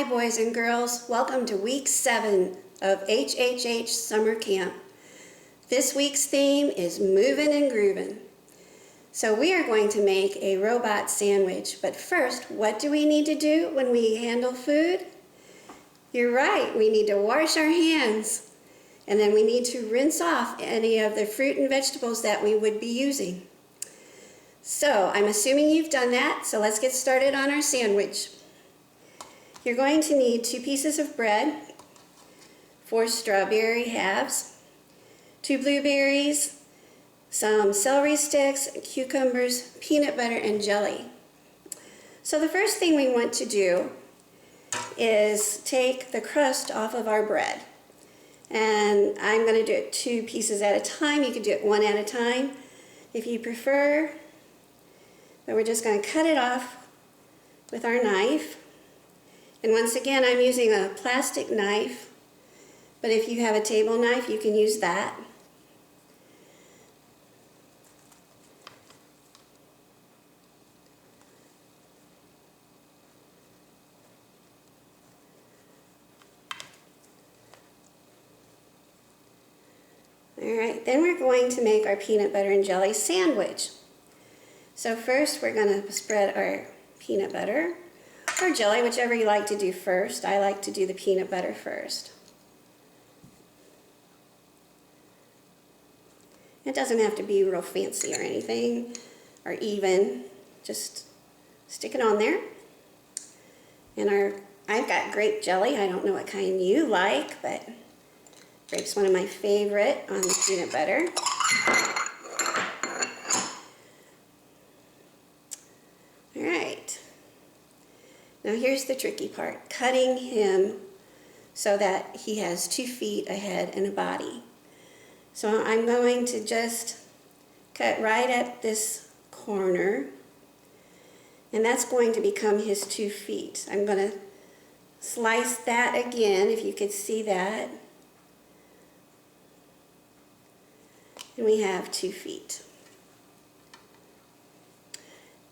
Hi boys and girls, welcome to week 7 of HHH Summer Camp. This week's theme is moving and grooving. So we are going to make a robot sandwich, but first, what do we need to do when we handle food? You're right, we need to wash our hands, and then we need to rinse off any of the fruit and vegetables that we would be using. So I'm assuming you've done that, so let's get started on our sandwich. You're going to need 2 pieces of bread, 4 strawberry halves, 2 blueberries, some celery sticks, cucumbers, peanut butter, and jelly. So the first thing we want to do is take the crust off of our bread. And I'm going to do it 2 pieces at a time. You can do it 1 at a time if you prefer. But we're just going to cut it off with our knife. And once again, I'm using a plastic knife, but if you have a table knife, you can use that. Alright, then we're going to make our peanut butter and jelly sandwich. So first we're going to spread our peanut butter or jelly, whichever you like to do first. I like to do the peanut butter first. It doesn't have to be real fancy or anything, or even. Just stick it on there. And I've got grape jelly. I don't know what kind you like, but grape's one of my favorite on the peanut butter. Alright. Now here's the tricky part, cutting him so that he has 2 feet, a head, and a body. So I'm going to just cut right at this corner, and that's going to become his 2 feet. I'm going to slice that again, if you could see that. And we have 2 feet.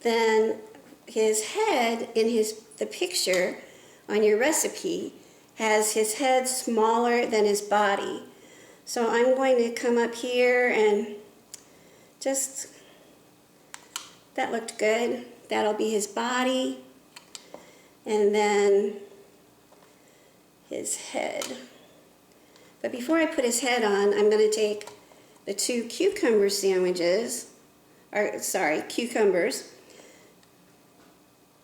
Then his head in the picture on your recipe has his head smaller than his body. So I'm going to come up here and just, that looked good. That'll be his body. And then his head. But before I put his head on, I'm going to take the 2 cucumber sandwiches, or sorry, cucumbers,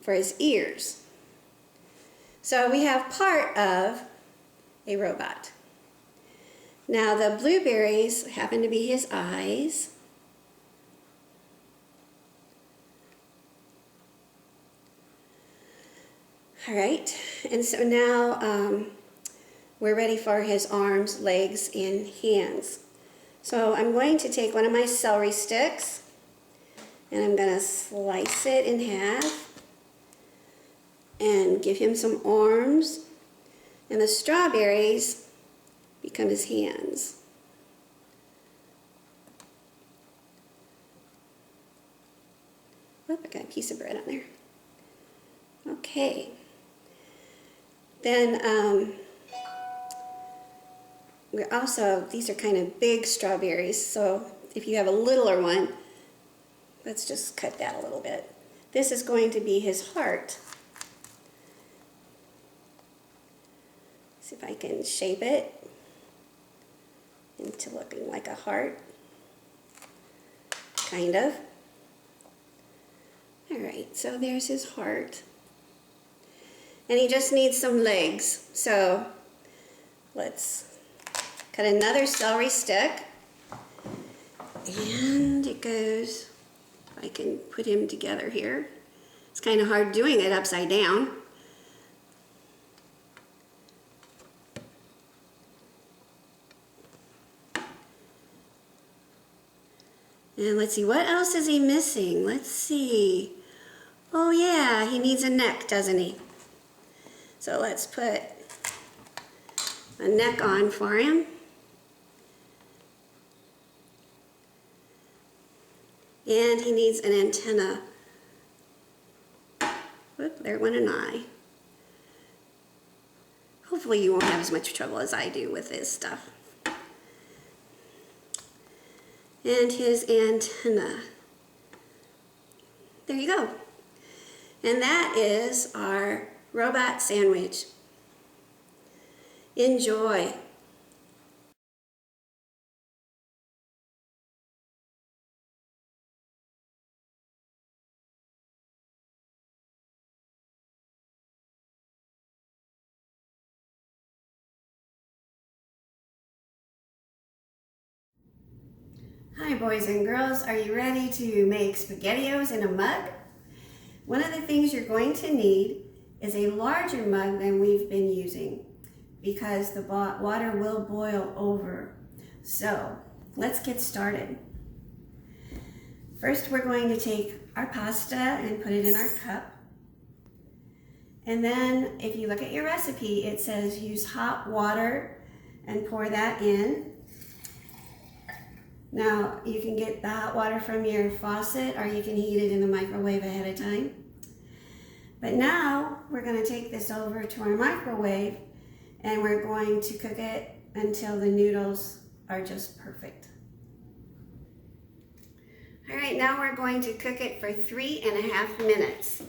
for his ears. So we have part of a robot. Now the blueberries happen to be his eyes. Alright, and so now we're ready for his arms, legs, and hands. So I'm going to take one of my celery sticks and I'm going to slice it in half and give him some arms, and the strawberries become his hands. Whoop, I got a piece of bread on there. Okay. Then we're also, these are kind of big strawberries, so if you have a littler one, let's just cut that a little bit. This is going to be his heart. See if I can shape it into looking like a heart. Kind of. Alright, so there's his heart. And he just needs some legs. So let's cut another celery stick. And it goes, if I can put him together here. It's kind of hard doing it upside down. And let's see, what else is he missing? Let's see. Oh yeah, he needs a neck, doesn't he? So let's put a neck on for him. And he needs an antenna. Whoop, there went an eye. hopefully you won't have as much trouble as I do with this stuff. And his antenna. There you go. And that is our robot sandwich. Enjoy. Hi boys and girls, are you ready to make Spaghettios in a mug? One of the things you're going to need is a larger mug than we've been using because the water will boil over. So let's get started. First we're going to take our pasta and put it in our cup. And then if you look at your recipe, it says use hot water and pour that in. Now, you can get the hot water from your faucet or you can heat it in the microwave ahead of time. But now, we're going to take this over to our microwave and we're going to cook it until the noodles are just perfect. All right, now we're going to cook it for 3.5 minutes.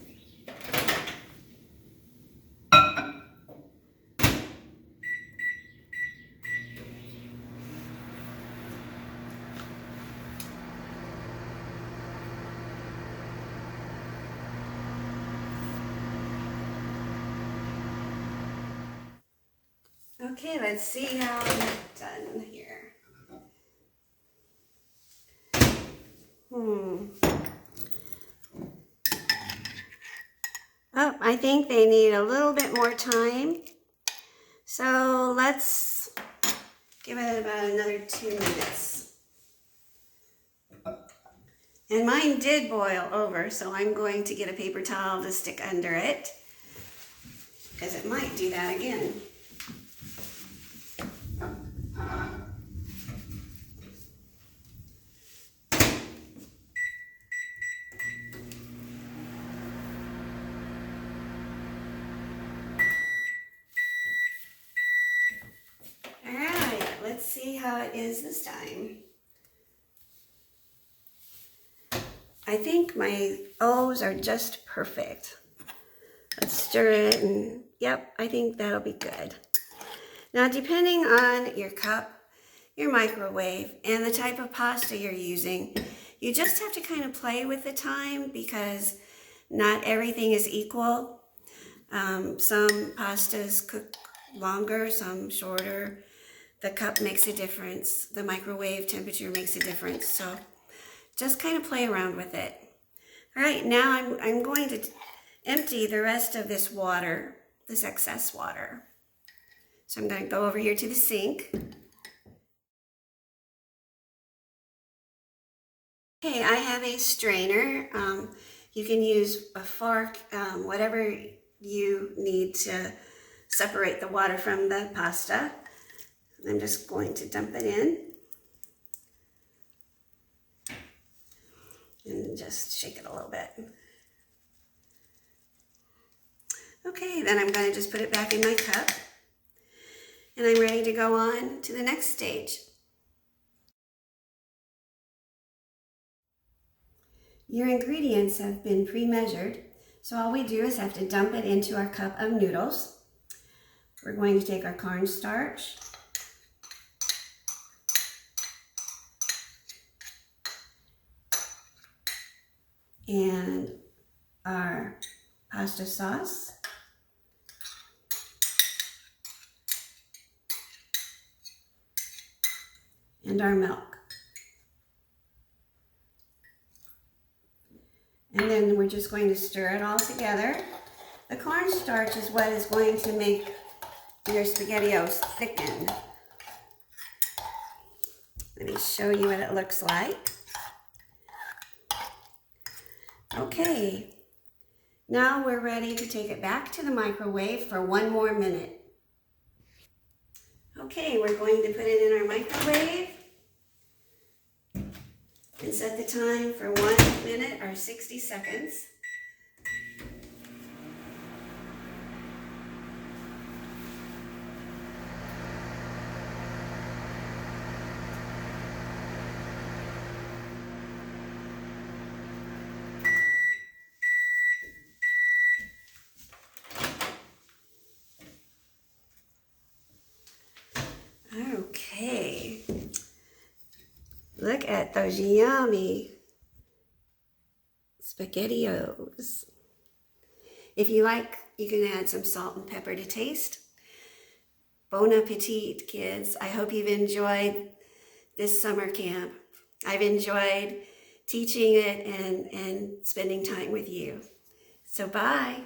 Okay, let's see how I'm done here. Oh, I think they need a little bit more time. So let's give it about another 2 minutes. And mine did boil over, so I'm going to get a paper towel to stick under it because it might do that again. Let's see how it is this time. I think my O's are just perfect. Let's stir it and yep, I think that'll be good. Now depending on your cup, your microwave, and the type of pasta you're using, you just have to kind of play with the time because not everything is equal. Some pastas cook longer, some shorter. The cup makes a difference. The microwave temperature makes a difference. So just kind of play around with it. All right, now I'm going to empty the rest of this water, this excess water. So I'm going to go over here to the sink. Okay, I have a strainer. You can use a fork, whatever you need to separate the water from the pasta. I'm just going to dump it in and just shake it a little bit. Okay, then I'm going to just put it back in my cup and I'm ready to go on to the next stage. Your ingredients have been pre-measured, so all we do is have to dump it into our cup of noodles. We're going to take our cornstarch, and our pasta sauce, and our milk. And then we're just going to stir it all together. The cornstarch is what is going to make your Spaghettios thicken. Let me show you what it looks like. Okay, now we're ready to take it back to the microwave for 1 more minute. Okay, we're going to put it in our microwave and set the time for 1 minute or 60 seconds. Okay. Look at those yummy Spaghettios. If you like, you can add some salt and pepper to taste. Bon appetit, kids. I hope you've enjoyed this summer camp. I've enjoyed teaching it and spending time with you. So bye.